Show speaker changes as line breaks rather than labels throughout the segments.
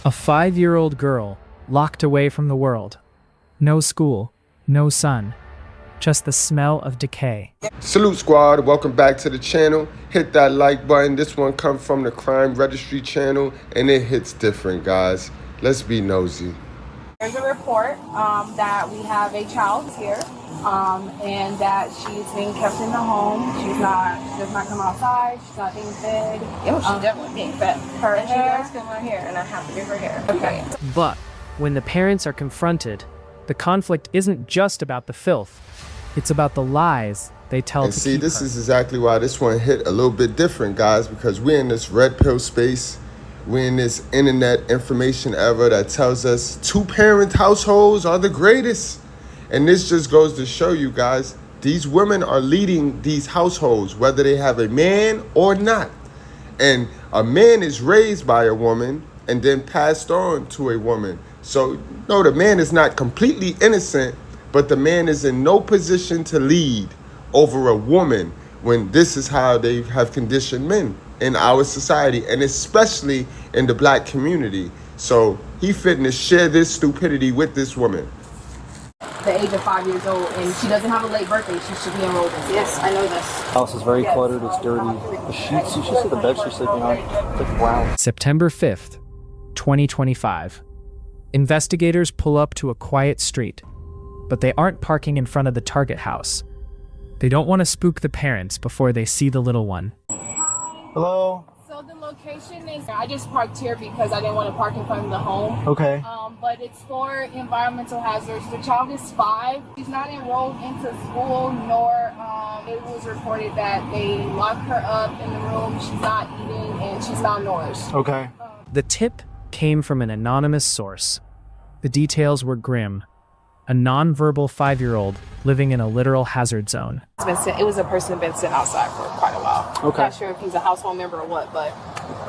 A 5-year-old girl locked away from the world. No school, no sun, just the smell of decay.
Salute squad, welcome back to the channel. Hit that like button. This one comes from the Crime Registry channel and it hits different, guys. Let's be nosy.
There's a report that we have a child here and that she's being kept in the home. She does not come outside. She's not being fed.
Yeah, she's definitely being fed.
Her
and
hair.
She does come right here, and I have to do her hair.
Okay.
But when the parents are confronted, the conflict isn't just about the filth. It's about the lies they tell
And
to
see,
keep
this
her.
is exactly why this one hit a little bit different, guys, because we're in this red pill space. We're in this internet information era that tells us 2-parent households are the greatest. And this just goes to show you guys, these women are leading these households, whether they have a man or not. And a man is raised by a woman and then passed on to a woman. So, no, the man is not completely innocent, but the man is in no position to lead over a woman when this is how they have conditioned men in our society, and especially in the black community. So he fitting to share this stupidity with this woman.
The age of 5 years old, and she doesn't have a late birthday. She should be enrolled in.
Yes, I know this.
House is very cluttered, it's dirty. The sheets, you should see the bed she's sleeping on. It's like brown.
September 5th, 2025. Investigators pull up to a quiet street, but they aren't parking in front of the Target house. They don't want to spook the parents before they see the little one.
Hello?
So the location is, I just parked here because I didn't want to park in front of the home.
Okay.
But it's for environmental hazards. The child is 5. She's not enrolled into school, nor it was reported that they locked her up in the room. She's not eating and she's malnourished.
Okay.
The tip came from an anonymous source. The details were grim. A non-verbal 5-year-old living in a literal hazard zone.
It was a person who's been sitting outside for quite a while.
Okay.
Not sure if he's a household member or what, but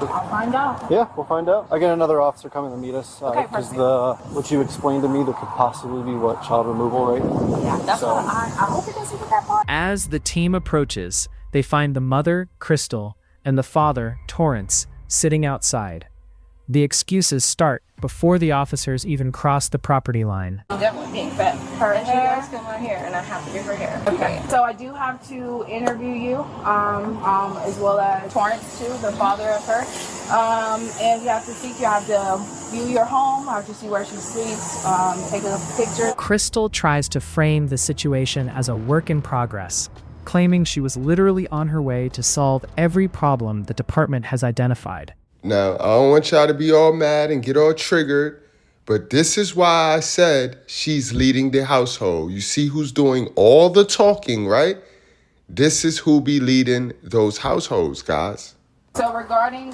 I'll find out.
Yeah, we'll find out. I get another officer coming to meet us.
Okay,
Because
perfect.
what you explained to me, there could possibly be child removal, right?
Yeah, that's
So-
what I hope it doesn't get that far.
As the team approaches, they find the mother, Crystal, and the father, Torrance, sitting outside. The excuses start before the officers even cross the property line.
She's definitely being fed.
Her
and she
hair.
does come right here, and I have to do her hair.
Okay, so I do have to interview you, as well as Torrance too, the father of her. And you have to see, you have to view your home, I have to see where she sleeps, take a picture.
Crystal tries to frame the situation as a work in progress, claiming she was literally on her way to solve every problem the department has identified.
Now, I don't want y'all to be all mad and get all triggered, but this is why I said she's leading the household. You see who's doing all the talking, right? This is who be leading those households, guys.
So regarding,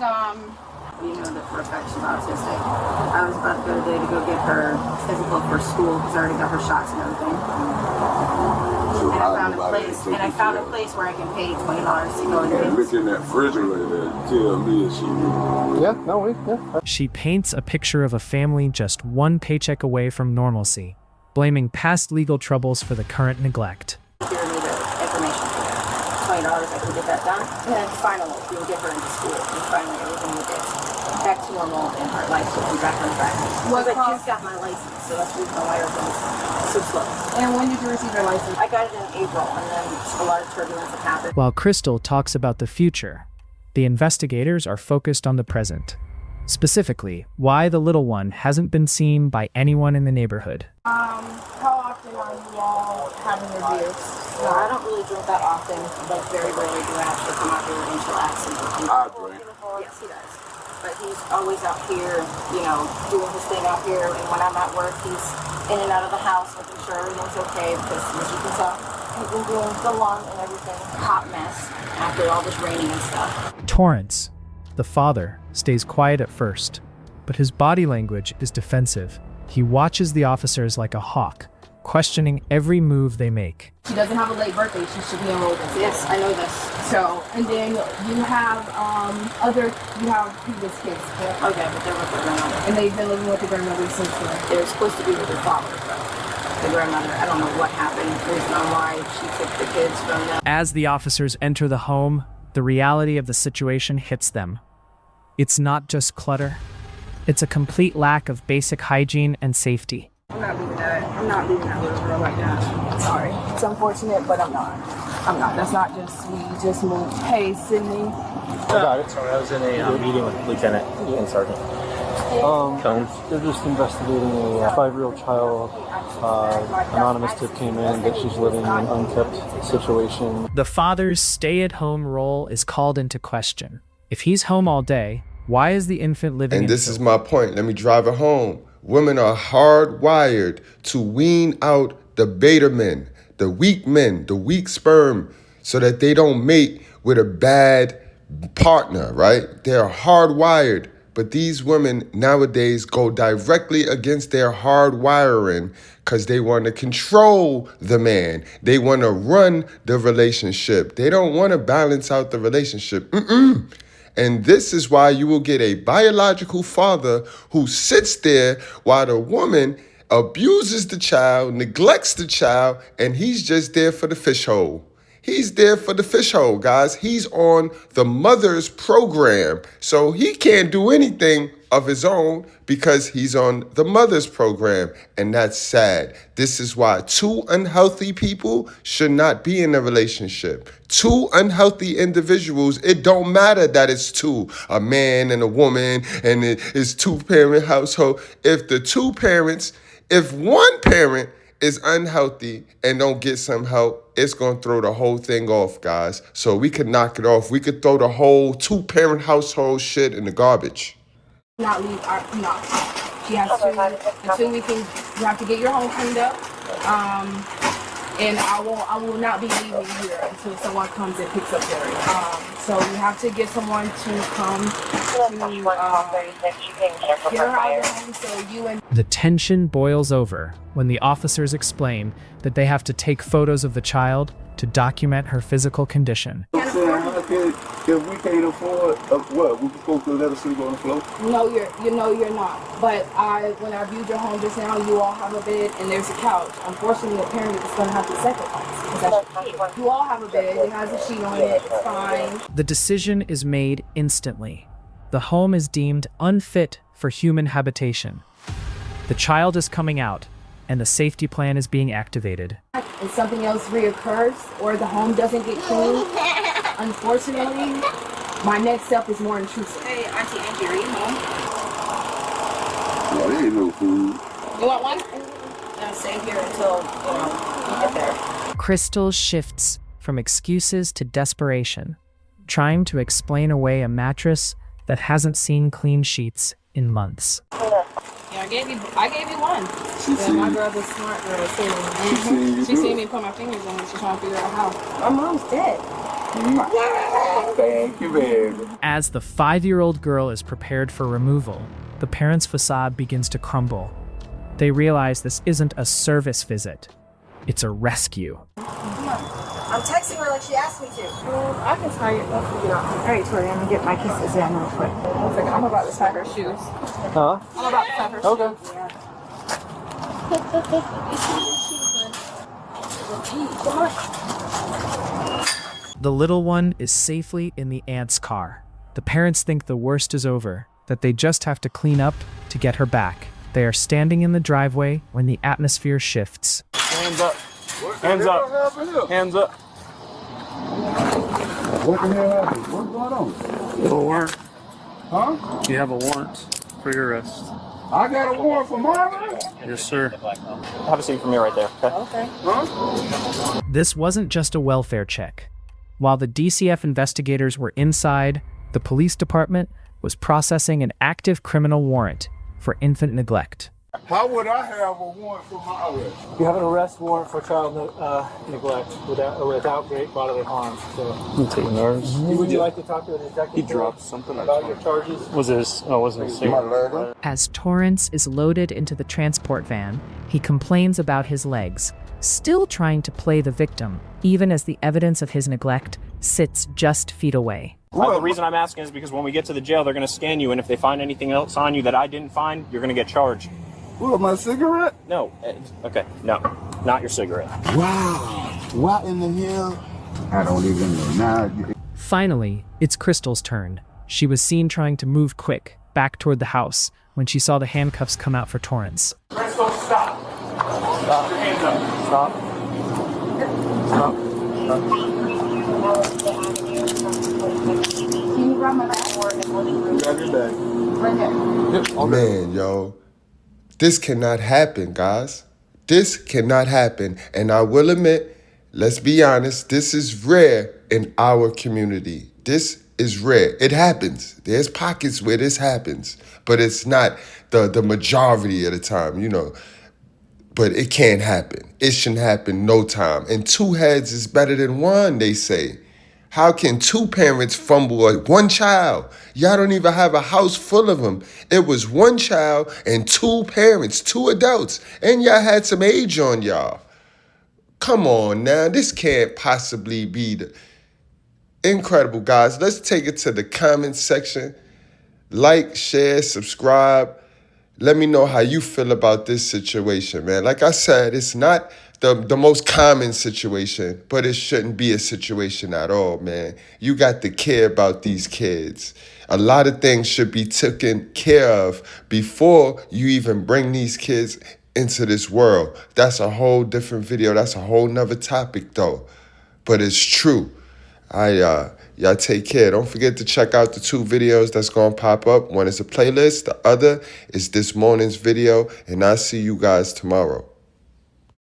You know that for a fact she's autistic. I was about to go today to go get her physical for school because I already got her shots and everything. And I found a place where I can pay $20 to go and get
Look in that refrigerator and tell me if she will.
Yeah, no, yeah.
She paints a picture of a family just one paycheck away from normalcy, blaming past legal troubles for the current neglect.
Give me the information for that. $20, I can get that done. And then finally, we'll get her into school. And finally, everything will get back to normal and her life will be back on track.
What
But
cost-
she's got my license, so that's the reason why everything's so slow.
and when did you receive your license?
I got it in April, and then a lot of turbulence had happened.
While Crystal talks about the future, the investigators are focused on the present. Specifically, why the little one hasn't been seen by anyone in the neighborhood.
How often are you all having reviews?
No, I don't really drink that often, but very rarely do I actually come out here and chillax and
I drink.
Yes, he does. But he's always out here, doing his thing out here. And when I'm at work, he's in and out of the house, making sure everything's okay. Because as you can tell, he's been doing the lawn and everything. Hot mess after all this raining and stuff.
Torrance, the father, stays quiet at first, but his body language is defensive. He watches the officers like a hawk, questioning every move they make.
She doesn't have a late birthday. She should be enrolled in.
Yes, I know this.
So, and then you have previous kids, correct?
Okay, but they're with their grandmother.
And they've been living with the grandmother since then.
They're supposed to be with their father, but the grandmother, I don't know what happened. There's no why she took the kids from them.
As the officers enter the home, the reality of the situation hits them. It's not just clutter, It's a complete lack of basic hygiene and safety.
I'm not leaving that. I'm not leaving that little girl like that. Sorry. It's unfortunate, but I'm not. I'm not. That's not just, we just moved. Hey, Sydney.
I got it.
Sorry, I was in a meeting with Lieutenant and Sergeant.
They're just investigating a 5-year-old child. Anonymous tip came in that she's living in an unkept situation.
The father's stay-at-home role is called into question. If he's home all day, why is the infant living
And
in
this is my point. Let me drive it home. Women are hardwired to wean out the beta men, the weak sperm, so that they don't mate with a bad partner, right? They're hardwired. But these women nowadays go directly against their hardwiring because they want to control the man. They want to run the relationship. They don't want to balance out the relationship. And this is why you will get a biological father who sits there while the woman abuses the child, neglects the child, and he's just there for the fish hole. He's there for the fish hole, guys. He's on the mother's program. So he can't do anything of his own because he's on the mother's program. And that's sad. This is why 2 unhealthy people should not be in a relationship. 2 unhealthy individuals, it don't matter that it's 2, a man and a woman, and it's 2-parent household. If one parent is unhealthy and don't get some help, it's going to throw the whole thing off, guys. So we could knock it off. We could throw the whole 2-parent household shit in the garbage.
Not leave. No. She has to, until we have to get your home cleaned up. And I will not be leaving here until someone comes and picks up Jerry. So we have to get someone to come to get her out of the home so you and...
The tension boils over when the officers explain that they have to take photos of the child to document her physical condition.
If we can't afford, what? We supposed to let her sleep on the floor?
No, you're not. But when I viewed your home just now, you all have a bed and there's a couch. Unfortunately, a parent is going to have to sacrifice. You all have a bed. It has a sheet on it. It's fine.
The decision is made instantly. The home is deemed unfit for human habitation. The child is coming out, and the safety plan is being activated.
And something else reoccurs, or the home doesn't get cleaned, unfortunately, my next step is more intrusive. Hey, Auntie Angie, are you home?
No, there ain't no food.
You want one? Stay here until you get there.
Crystal shifts from excuses to desperation, trying to explain away a mattress that hasn't seen clean sheets in months.
Yeah, I gave you one. My girl's a smart girl too. She seen me put my fingers on it. She's trying to figure out how. My mom's dead.
Thank you, baby.
As the 5-year-old girl is prepared for removal, the parents' facade begins to crumble. They realize this isn't a service visit. It's a rescue.
I'm texting her like she asked me to.
I can tie it. Let's get off. All right, Tori, I'm gonna get my kisses in real quick. One second. I'm about to tie her shoes.
Huh?
I'm about to tie her shoes.
Okay.
The little one is safely in the aunt's car. The parents think the worst is over, that they just have to clean up to get her back. They are standing in the driveway when the atmosphere shifts.
Hands up. Hands up. Hands up.
What the hell happened? What's going on?
You have a warrant.
Huh?
You have a warrant for your arrest.
I got a warrant for murder?
Yes, sir.
Have a seat for me right there, okay?
Okay.
Huh?
This wasn't just a welfare check. While the DCF investigators were inside, the police department was processing an active criminal warrant for infant neglect.
How would I have a warrant for my arrest?
You have an arrest warrant for child neglect without great bodily harm. So,
Taking ours.
would you like to talk to a detective?
He dropped something.
About your charges?
Was this? Oh, wasn't it?
My leg?
As Torrance is loaded into the transport van, he complains about his legs, still trying to play the victim, even as the evidence of his neglect sits just feet away.
The reason I'm asking is because when we get to the jail, they're going to scan you, and if they find anything else on you that I didn't find, you're going to get charged.
What, my cigarette?
No. Okay. No. Not your cigarette.
Wow. What in the hell? I don't even know. Now,
Finally, it's Crystal's turn. She was seen trying to move quick, walked back toward the house when she saw the handcuffs come out for Torrance.
Bristol, stop. Stop. Your hands up.
Stop. Stop.
Can you grab my bag or the room?
Grab your bag.
Right here.
Yep, all good.
Man, yo, this cannot happen, guys. This cannot happen. And I will admit, let's be honest, this is rare in our community. This is rare. It happens. There's pockets where this happens, but it's not the majority of the time, you know. But it can't happen. It shouldn't happen no time. And two heads is better than one, they say. How can two parents fumble one child? Y'all don't even have a house full of them. It was one child and two parents, two adults, and y'all had some age on y'all. Come on now, this can't possibly be the... Incredible, guys. Let's take it to the comment section. Like, share, subscribe. Let me know how you feel about this situation, man. Like I said, it's not the most common situation, but it shouldn't be a situation at all, man. You got to care about these kids. A lot of things should be taken care of before you even bring these kids into this world. That's a whole different video. That's a whole nother topic, though. But it's true. Y'all take care. Don't forget to check out the two videos that's going to pop up. One is a playlist. The other is this morning's video. And I'll see you guys tomorrow.